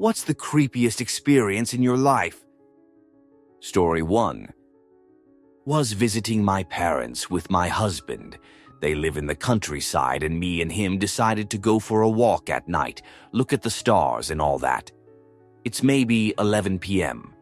What's the creepiest experience in your life? Story 1. Was visiting my parents with my husband. They live in the countryside, and me and him decided to go for a walk at night, look at the stars and all that. It's maybe 11 p.m.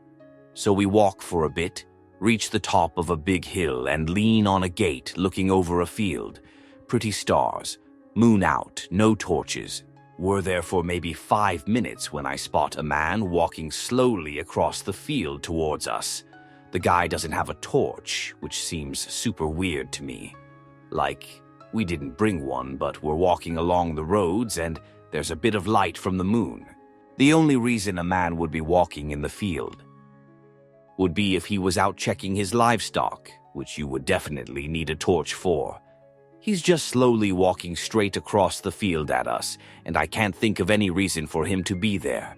So we walk for a bit, reach the top of a big hill and lean on a gate looking over a field. Pretty stars, moon out, no torches. We're there for maybe 5 minutes when I spot a man walking slowly across the field towards us. The guy doesn't have a torch, which seems super weird to me. Like, we didn't bring one, but we're walking along the roads and there's a bit of light from the moon. The only reason a man would be walking in the field would be if he was out checking his livestock, which you would definitely need a torch for. He's just slowly walking straight across the field at us, and I can't think of any reason for him to be there.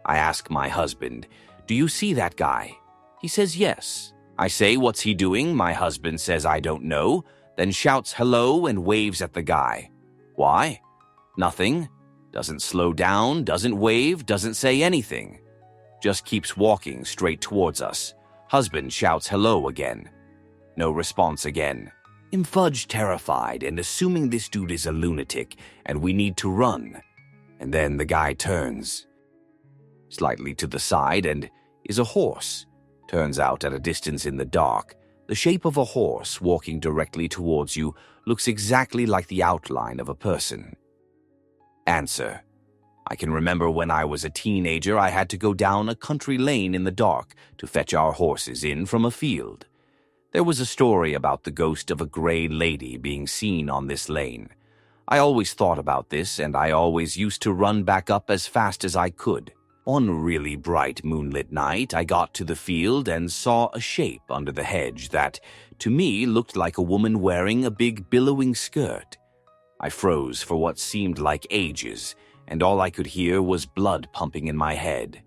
I ask my husband, "Do you see that guy?" He says yes. I say, "What's he doing?" My husband says, "I don't know," then shouts hello and waves at the guy. Why? Nothing. Doesn't slow down, doesn't wave, doesn't say anything. Just keeps walking straight towards us. Husband shouts hello again. No response again. I'm fudge terrified and assuming this dude is a lunatic and we need to run. And then the guy turns slightly to the side and is a horse. Turns out at a distance in the dark, the shape of a horse walking directly towards you looks exactly like the outline of a person. Answer. I can remember when I was a teenager I had to go down a country lane in the dark to fetch our horses in from a field. There was a story about the ghost of a gray lady being seen on this lane. I always thought about this and I always used to run back up as fast as I could. On a really bright moonlit night, I got to the field and saw a shape under the hedge that, to me, looked like a woman wearing a big billowing skirt. I froze for what seemed like ages, and all I could hear was blood pumping in my head.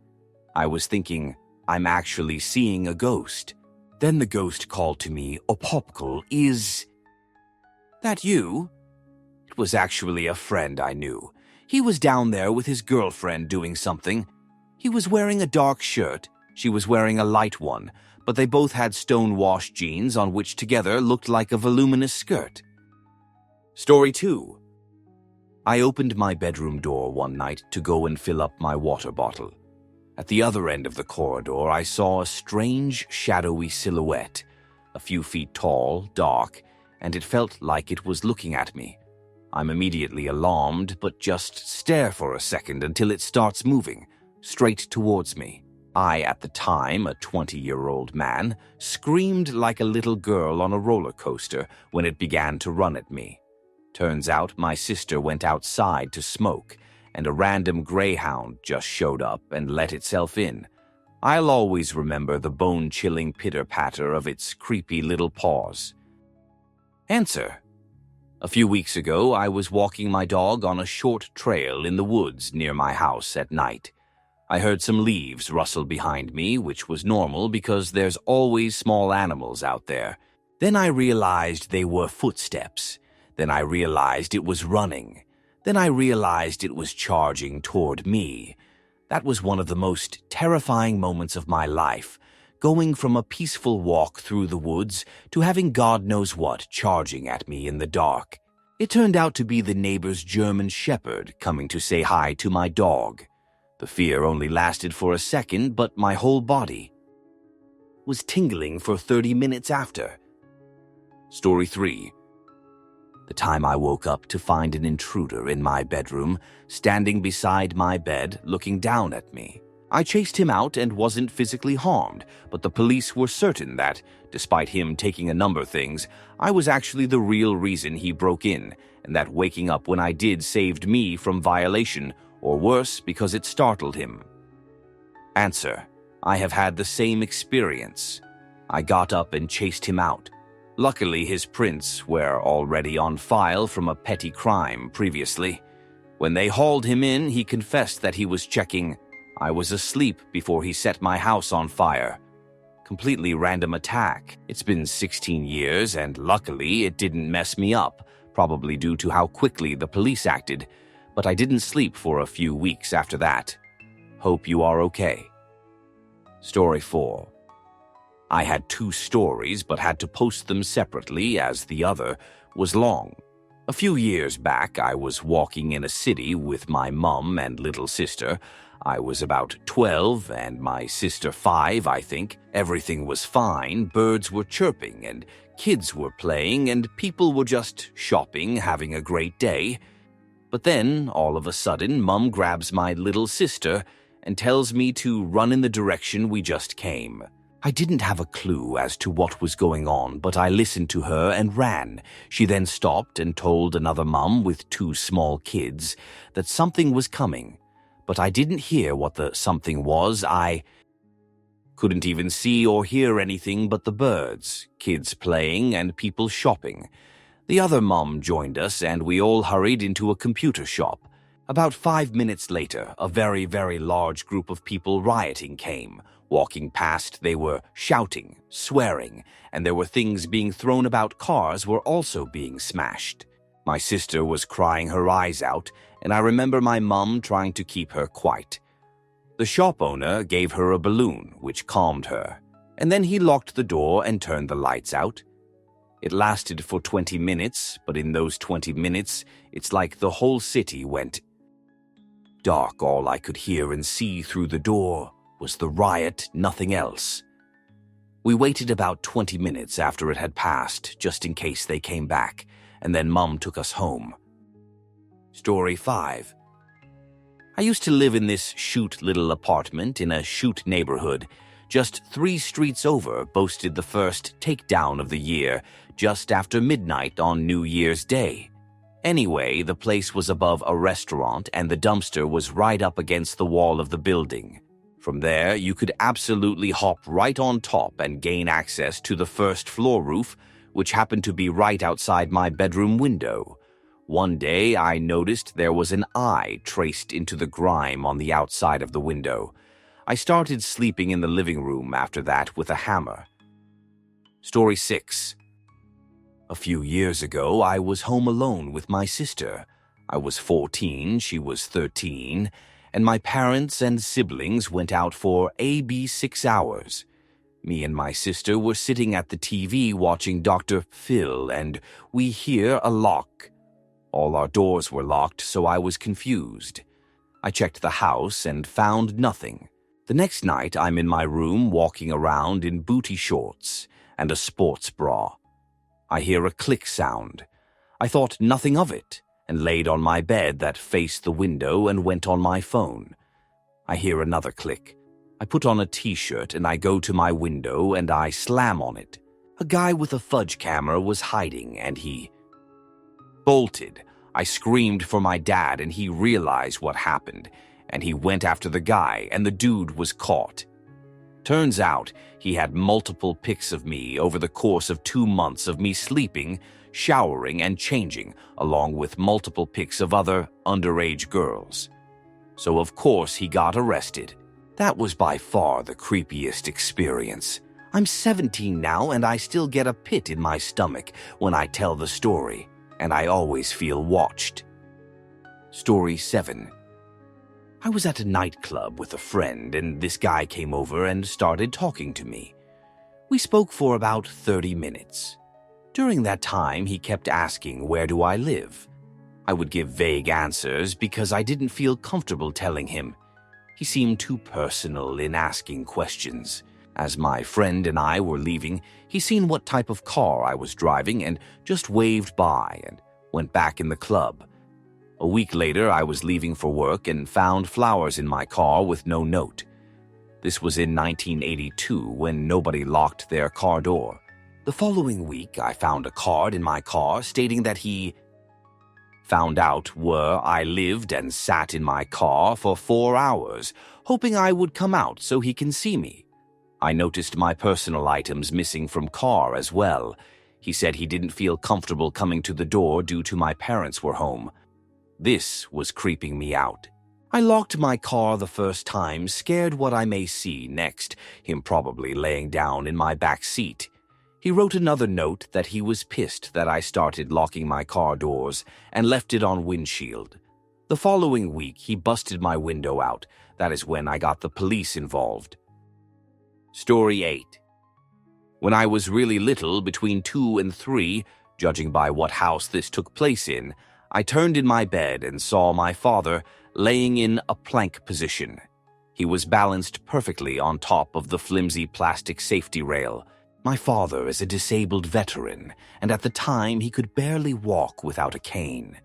I was thinking, I'm actually seeing a ghost. Then the ghost called to me, "Opopkal, is that you?" It was actually a friend I knew. He was down there with his girlfriend doing something. He was wearing a dark shirt, she was wearing a light one, but they both had stone-washed jeans on which together looked like a voluminous skirt. Story 2. I opened my bedroom door one night to go and fill up my water bottle. At the other end of the corridor, I saw a strange, shadowy silhouette, a few feet tall, dark, and it felt like it was looking at me. I'm immediately alarmed, but just stare for a second until it starts moving, straight towards me. I, at the time, a 20-year-old man, screamed like a little girl on a roller coaster when it began to run at me. Turns out my sister went outside to smoke, and a random greyhound just showed up and let itself in. I'll always remember the bone-chilling pitter-patter of its creepy little paws. Answer. A few weeks ago, I was walking my dog on a short trail in the woods near my house at night. I heard some leaves rustle behind me, which was normal because there's always small animals out there. Then I realized they were footsteps. Then I realized it was running. Then I realized it was charging toward me. That was one of the most terrifying moments of my life, going from a peaceful walk through the woods to having God knows what charging at me in the dark. It turned out to be the neighbor's German shepherd coming to say hi to my dog. The fear only lasted for a second, but my whole body was tingling for 30 minutes after. Story 3. The time I woke up to find an intruder in my bedroom, standing beside my bed, looking down at me. I chased him out and wasn't physically harmed, but the police were certain that, despite him taking a number of things, I was actually the real reason he broke in, and that waking up when I did saved me from violation, or worse, because it startled him. Answer. I have had the same experience. I got up and chased him out. Luckily, his prints were already on file from a petty crime previously. When they hauled him in, he confessed that he was checking. I was asleep before he set my house on fire. Completely random attack. It's been 16 years, and luckily it didn't mess me up, probably due to how quickly the police acted, but I didn't sleep for a few weeks after that. Hope you are okay. Story 4. I had 2 stories but had to post them separately as the other was long. A few years back, I was walking in a city with my mum and little sister. I was about 12 and my sister 5, I think. Everything was fine, birds were chirping and kids were playing and people were just shopping, having a great day. But then, all of a sudden, Mum grabs my little sister and tells me to run in the direction we just came. I didn't have a clue as to what was going on, but I listened to her and ran. She then stopped and told another mum with 2 small kids that something was coming. But I didn't hear what the something was. I couldn't even see or hear anything but the birds, kids playing, and people shopping. The other mum joined us, and we all hurried into a computer shop. About 5 minutes later, a very, very large group of people rioting came. Walking past, they were shouting, swearing, and there were things being thrown about. Cars were also being smashed. My sister was crying her eyes out, and I remember my mum trying to keep her quiet. The shop owner gave her a balloon, which calmed her, and then he locked the door and turned the lights out. It lasted for 20 minutes, but in those 20 minutes, it's like the whole city went dark. All I could hear and see through the door was the riot, nothing else. We waited about 20 minutes after it had passed, just in case they came back, and then Mum took us home. Story 5. I used to live in this shoot little apartment in a shoot neighborhood. Just 3 streets over boasted the first takedown of the year, just after midnight on New Year's Day. Anyway, the place was above a restaurant and the dumpster was right up against the wall of the building. From there, you could absolutely hop right on top and gain access to the first floor roof, which happened to be right outside my bedroom window. One day, I noticed there was an eye traced into the grime on the outside of the window. I started sleeping in the living room after that with a hammer. Story 6. A few years ago, I was home alone with my sister. I was 14, she was 13, and my parents and siblings went out for AB 6 hours. Me and my sister were sitting at the TV watching Dr. Phil, and we hear a lock. All our doors were locked, so I was confused. I checked the house and found nothing. The next night, I'm in my room walking around in booty shorts and a sports bra. I hear a click sound. I thought nothing of it and laid on my bed that faced the window and went on my phone. I hear another click. I put on a t-shirt and I go to my window and I slam on it. A guy with a fudge camera was hiding and he bolted. I screamed for my dad and he realized what happened and he went after the guy and the dude was caught. Turns out he had multiple pics of me over the course of 2 months of me sleeping, showering, and changing, along with multiple pics of other underage girls. So of course he got arrested. That was by far the creepiest experience. I'm 17 now and I still get a pit in my stomach when I tell the story, and I always feel watched. Story 7. I was at a nightclub with a friend and this guy came over and started talking to me. We spoke for about 30 minutes. During that time, he kept asking, "Where do I live?" I would give vague answers because I didn't feel comfortable telling him. He seemed too personal in asking questions. As my friend and I were leaving, he seen what type of car I was driving and just waved by and went back in the club. A week later, I was leaving for work and found flowers in my car with no note. This was in 1982 when nobody locked their car door. The following week, I found a card in my car stating that he found out where I lived and sat in my car for 4 hours, hoping I would come out so he can see me. I noticed my personal items missing from car as well. He said he didn't feel comfortable coming to the door due to my parents were home. This was creeping me out. I locked my car the first time, scared what I may see next, him probably laying down in my back seat. He wrote another note that he was pissed that I started locking my car doors and left it on windshield. The following week, he busted my window out, That is when I got the police involved. Story 8. When I was really little, between 2 and 3, judging by what house this took place in, I turned in my bed and saw my father laying in a plank position. He was balanced perfectly on top of the flimsy plastic safety rail. My father is a disabled veteran, and at the time he could barely walk without a cane.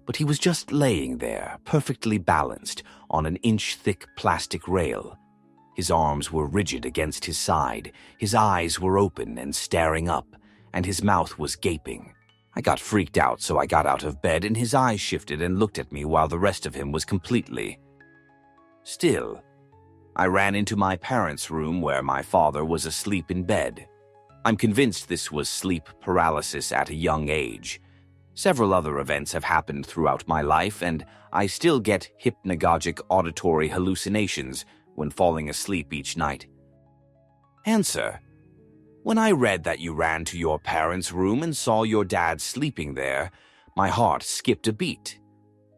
But he was just laying there, perfectly balanced, on an inch-thick plastic rail. His arms were rigid against his side, his eyes were open and staring up, and his mouth was gaping. I got freaked out, so I got out of bed, and his eyes shifted and looked at me while the rest of him was completely still. I ran into my parents' room where my father was asleep in bed. I'm convinced this was sleep paralysis at a young age. Several other events have happened throughout my life, and I still get hypnagogic auditory hallucinations when falling asleep each night. Answer: when I read that you ran to your parents' room and saw your dad sleeping there, my heart skipped a beat.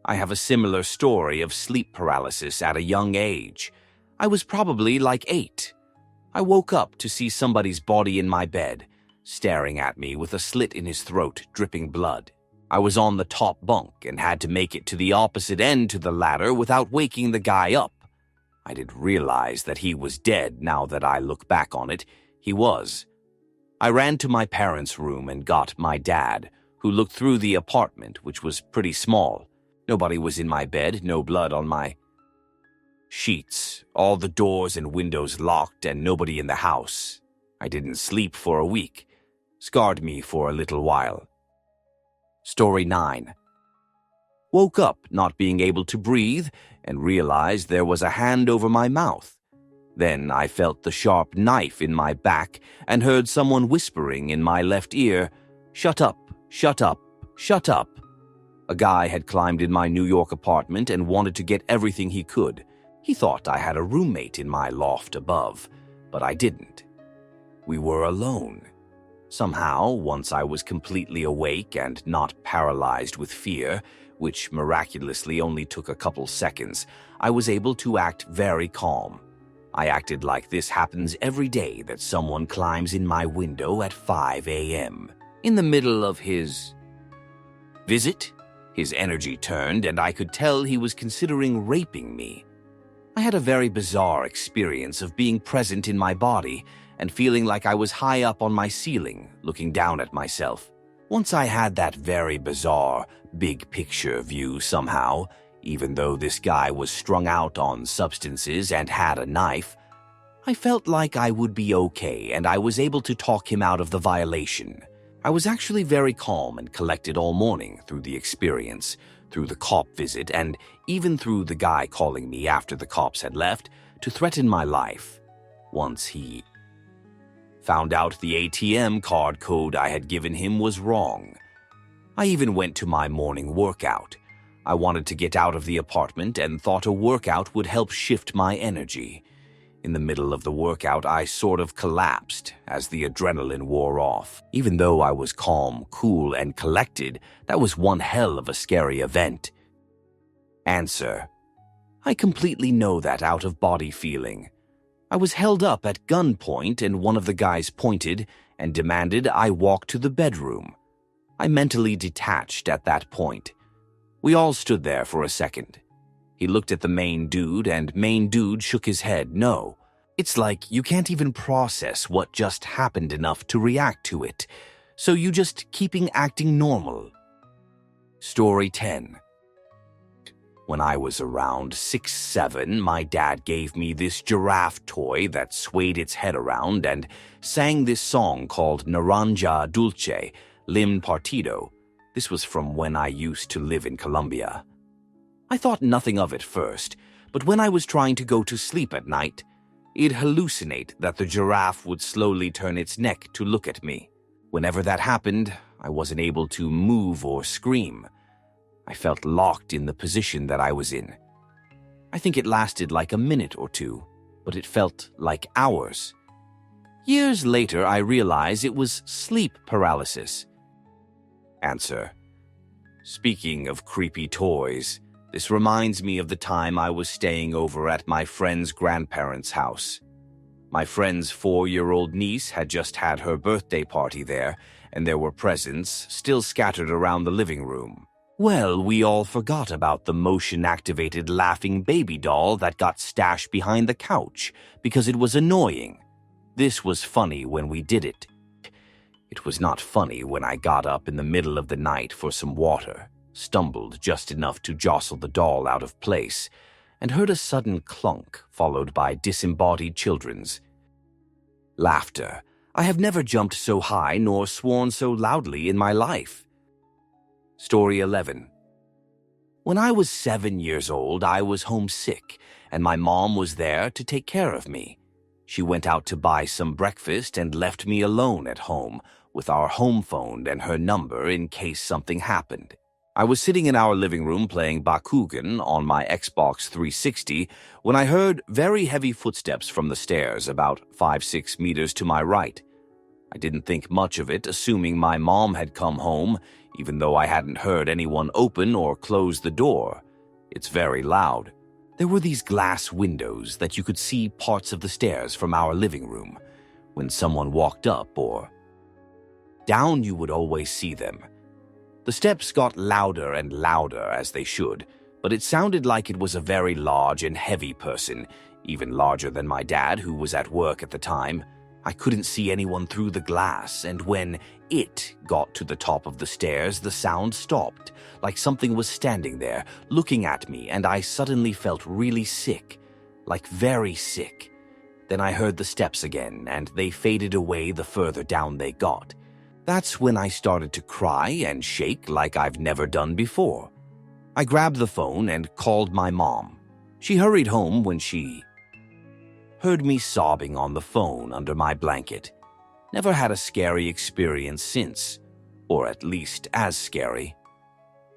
I have a similar story of sleep paralysis at a young age. I was probably like 8. I woke up to see somebody's body in my bed, staring at me with a slit in his throat, dripping blood. I was on the top bunk and had to make it to the opposite end to the ladder without waking the guy up. I didn't realize that he was dead. Now that I look back on it, he was. I ran to my parents' room and got my dad, who looked through the apartment, which was pretty small. Nobody was in my bed, no blood on my sheets, all the doors and windows locked, and nobody in the house. I didn't sleep for a week. Scarred me for a little while. Story 9. Woke up not being able to breathe and realized there was a hand over my mouth. Then I felt the sharp knife in my back and heard someone whispering in my left ear, "Shut up, shut up, shut up." A guy had climbed in my New York apartment and wanted to get everything he could. He thought I had a roommate in my loft above, but I didn't. We were alone. Somehow, once I was completely awake and not paralyzed with fear, which miraculously only took a couple seconds, I was able to act very calm. I acted like this happens every day, that someone climbs in my window at 5 a.m. In the middle of his visit, his energy turned and I could tell he was considering raping me. I had a very bizarre experience of being present in my body and feeling like I was high up on my ceiling, looking down at myself. Once I had that very bizarre, big picture view somehow, even though this guy was strung out on substances and had a knife, I felt like I would be okay and I was able to talk him out of the violation. I was actually very calm and collected all morning through the experience, through the cop visit, and even through the guy calling me after the cops had left to threaten my life. Once he found out the ATM card code I had given him was wrong. I even went to my morning workout. I wanted to get out of the apartment and thought a workout would help shift my energy. In the middle of the workout, I sort of collapsed as the adrenaline wore off. Even though I was calm, cool, and collected, that was one hell of a scary event. Answer: I completely know that out-of-body feeling. I was held up at gunpoint and one of the guys pointed and demanded I walk to the bedroom. I mentally detached at that point. We all stood there for a second. He looked at the main dude, and main dude shook his head no. It's like you can't even process what just happened enough to react to it, so you just keeping acting normal. Story 10. When I was around 6-7, my dad gave me this giraffe toy that swayed its head around and sang this song called Naranja Dulce, Lim Partido. This was from when I used to live in Colombia. I thought nothing of it first, but when I was trying to go to sleep at night, it'd hallucinate that the giraffe would slowly turn its neck to look at me. Whenever that happened, I wasn't able to move or scream. I felt locked in the position that I was in. I think it lasted like a minute or two, but it felt like hours. Years later, I realized it was sleep paralysis. Answer: speaking of creepy toys, This reminds me of the time I was staying over at my friend's grandparents' house. My friend's 4-year-old niece had just had her birthday party there, and there were presents still scattered around the living room. Well, we all forgot about the motion-activated laughing baby doll that got stashed behind the couch because it was annoying. This was funny when we did it. It was not funny when I got up in the middle of the night for some water, stumbled just enough to jostle the doll out of place, and heard a sudden clunk followed by disembodied children's laughter. I have never jumped so high nor sworn so loudly in my life. Story 11. When I was 7 years old, I was homesick, and my mom was there to take care of me. She went out to buy some breakfast and left me alone at home with our home phone and her number in case something happened. I was sitting in our living room playing Bakugan on my Xbox 360 when I heard very heavy footsteps from the stairs about 5-6 meters to my right. I didn't think much of it, assuming my mom had come home, even though I hadn't heard anyone open or close the door. It's very loud. There were these glass windows that you could see parts of the stairs from our living room. When someone walked up or down, you would always see them. The steps got louder and louder, as they should, but it sounded like it was a very large and heavy person, even larger than my dad, who was at work at the time. I couldn't see anyone through the glass, and when it got to the top of the stairs, the sound stopped, like something was standing there, looking at me, and I suddenly felt really sick, like very sick. Then I heard the steps again, and they faded away the further down they got. That's when I started to cry and shake like I've never done before. I grabbed the phone and called my mom. She hurried home when she heard me sobbing on the phone under my blanket. Never had a scary experience since, or at least as scary.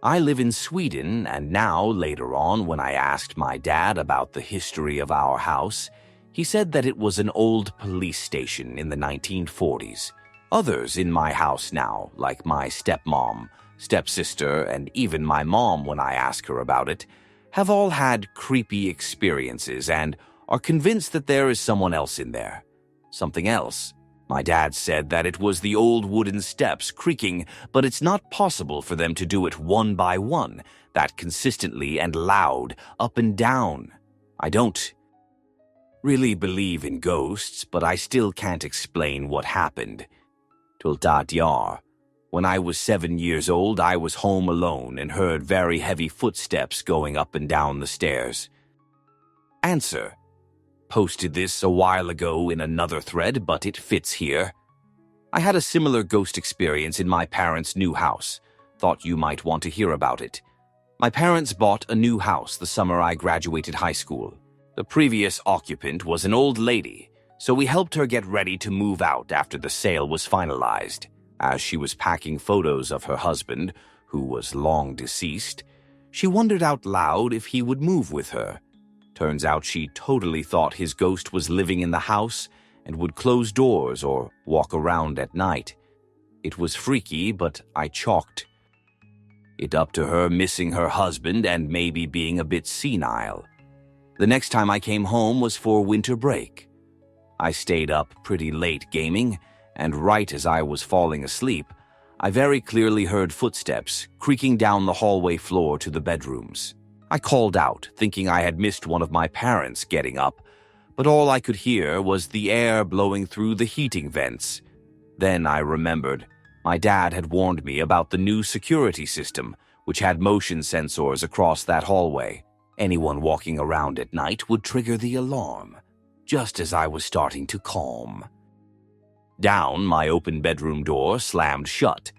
I live in Sweden, and now, later on, when I asked my dad about the history of our house, he said that it was an old police station in the 1940s. Others in my house now, like my stepmom, stepsister, and even my mom when I ask her about it, have all had creepy experiences and are convinced that there is someone else in there. Something else. My dad said that it was the old wooden steps creaking, but it's not possible for them to do it one by one, that consistently and loud, up and down. I don't really believe in ghosts, but I still can't explain what happened. When I was 7 years old, I was home alone and heard very heavy footsteps going up and down the stairs. Answer. Posted this a while ago in another thread, but it fits here. I had a similar ghost experience in my parents' new house. Thought you might want to hear about it. My parents bought a new house the summer I graduated high school. The previous occupant was an old lady, so we helped her get ready to move out after the sale was finalized. As she was packing photos of her husband, who was long deceased, she wondered out loud if he would move with her. Turns out she totally thought his ghost was living in the house and would close doors or walk around at night. It was freaky, but I chalked it up to her missing her husband and maybe being a bit senile. The next time I came home was for winter break. I stayed up pretty late gaming, and right as I was falling asleep, I very clearly heard footsteps creaking down the hallway floor to the bedrooms. I called out, thinking I had missed one of my parents getting up, but all I could hear was the air blowing through the heating vents. Then I remembered my dad had warned me about the new security system, which had motion sensors across that hallway. Anyone walking around at night would trigger the alarm, just as I was starting to calm down. My open bedroom door slammed shut.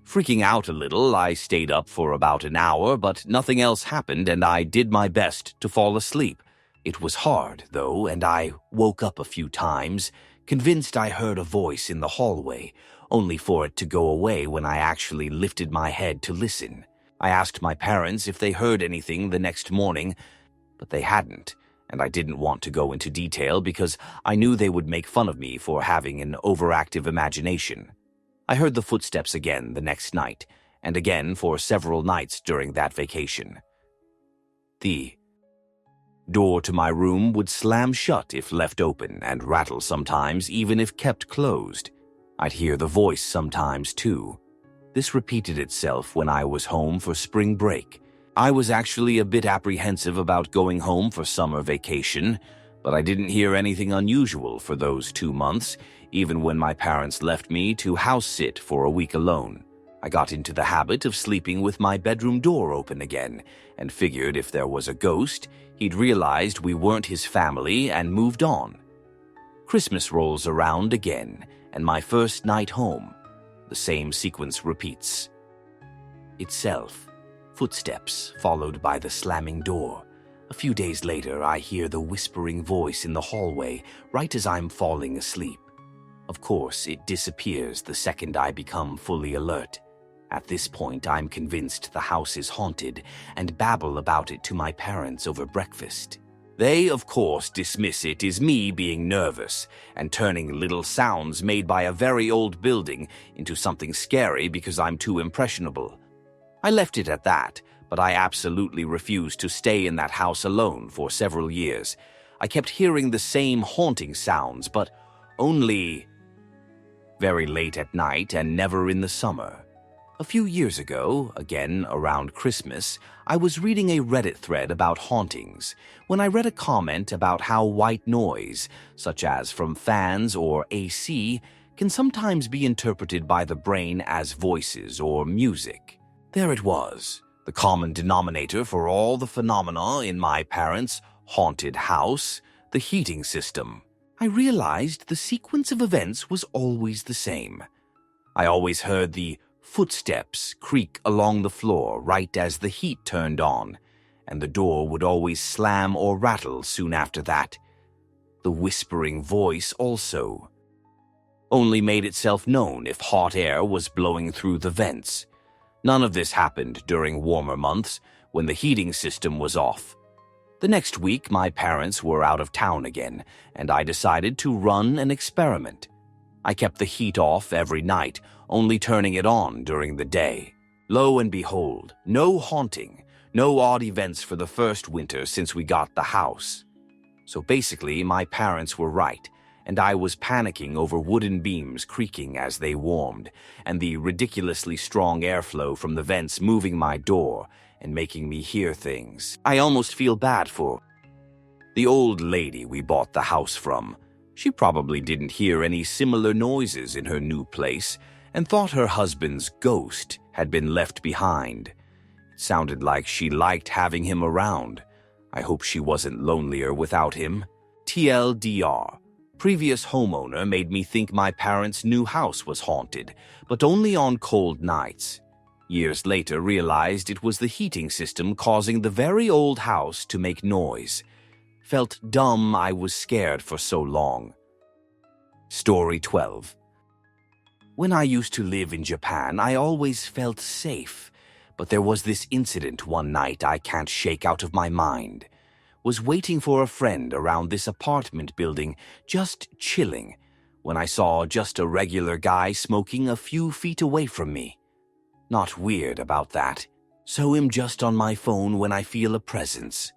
Freaking out a little, I stayed up for about an hour, but nothing else happened, and I did my best to fall asleep. It was hard, though, and I woke up a few times, convinced I heard a voice in the hallway, only for it to go away when I actually lifted my head to listen. I asked my parents if they heard anything the next morning, but they hadn't, and I didn't want to go into detail because I knew they would make fun of me for having an overactive imagination. I heard the footsteps again the next night, and again for several nights during that vacation. The door to my room would slam shut if left open and rattle sometimes even if kept closed. I'd hear the voice sometimes too. This repeated itself when I was home for spring break. I was actually a bit apprehensive about going home for summer vacation, but I didn't hear anything unusual for those 2 months, even when my parents left me to house sit for a week alone. I got into the habit of sleeping with my bedroom door open again and figured if there was a ghost, he'd realized we weren't his family and moved on. Christmas rolls around again, and my first night home. The same sequence repeats. Itself, footsteps followed by the slamming door. A few days later, I hear the whispering voice in the hallway right as I'm falling asleep. Of course, it disappears the second I become fully alert. At this point, I'm convinced the house is haunted and babble about it to my parents over breakfast. They, of course, dismiss it as me being nervous and turning little sounds made by a very old building into something scary because I'm too impressionable. I left it at that, but I absolutely refused to stay in that house alone for several years. I kept hearing the same haunting sounds, but only very late at night and never in the summer. A few years ago, again around Christmas, I was reading a Reddit thread about hauntings when I read a comment about how white noise, such as from fans or AC, can sometimes be interpreted by the brain as voices or music. There it was, the common denominator for all the phenomena in my parents' haunted house, the heating system. I realized the sequence of events was always the same. I always heard the footsteps creak along the floor right as the heat turned on, and the door would always slam or rattle soon after that. The whispering voice also only made itself known if hot air was blowing through the vents. None of this happened during warmer months when the heating system was off. The next week, my parents were out of town again, and I decided to run an experiment. I kept the heat off every night, only turning it on during the day. Lo and behold, no haunting, no odd events for the first winter since we got the house. So basically, my parents were right, and I was panicking over wooden beams creaking as they warmed, and the ridiculously strong airflow from the vents moving my door and making me hear things. I almost feel bad for the old lady we bought the house from. She probably didn't hear any similar noises in her new place and thought her husband's ghost had been left behind. It sounded like she liked having him around. I hope she wasn't lonelier without him. TLDR. Previous homeowner made me think my parents' new house was haunted, but only on cold nights. Years later realized it was the heating system causing the very old house to make noise. Felt dumb I was scared for so long. Story 12. When I used to live in Japan, I always felt safe, but there was this incident one night I can't shake out of my mind. Was waiting for a friend around this apartment building, just chilling, when I saw just a regular guy smoking a few feet away from me. Not weird about that. So I'm just on my phone when I feel a presence.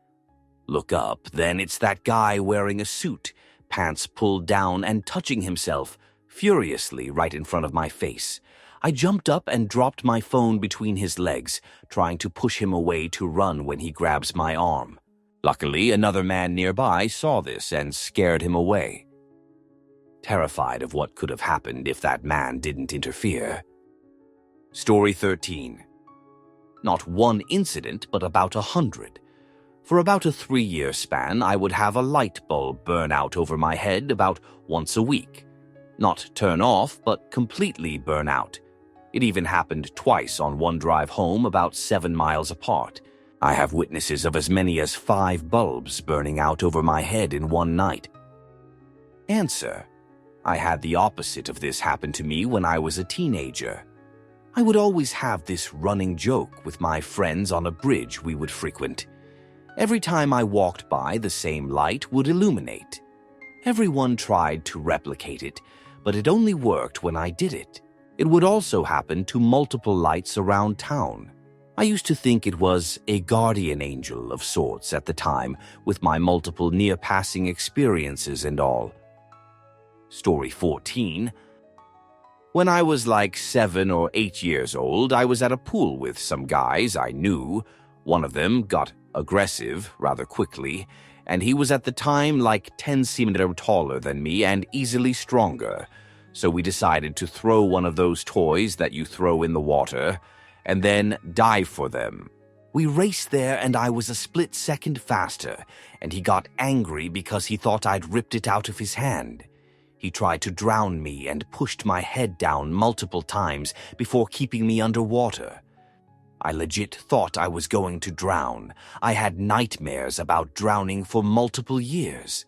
Look up, then it's that guy wearing a suit, pants pulled down and touching himself furiously right in front of my face. I jumped up and dropped my phone between his legs, trying to push him away to run when he grabs my arm. Luckily, another man nearby saw this and scared him away. Terrified of what could have happened if that man didn't interfere. Story 13. Not one incident, but about 100. For about a 3-year span, I would have a light bulb burn out over my head about once a week. Not turn off, but completely burn out. It even happened twice on one drive home about 7 miles apart. I have witnesses of as many as 5 bulbs burning out over my head in one night. Answer. I had the opposite of this happen to me when I was a teenager. I would always have this running joke with my friends on a bridge we would frequent. Every time I walked by, the same light would illuminate. Everyone tried to replicate it, but it only worked when I did it. It would also happen to multiple lights around town. I used to think it was a guardian angel of sorts at the time, with my multiple near-passing experiences and all. Story 14. When I was like 7 or 8 years old, I was at a pool with some guys I knew. One of them got aggressive rather quickly, and he was at the time like 10 centimeters taller than me and easily stronger. So we decided to throw one of those toys that you throw in the water and then dive for them. We raced there and I was a split second faster, and he got angry because he thought I'd ripped it out of his hand. He tried to drown me and pushed my head down multiple times before keeping me underwater. I legit thought I was going to drown. I had nightmares about drowning for multiple years.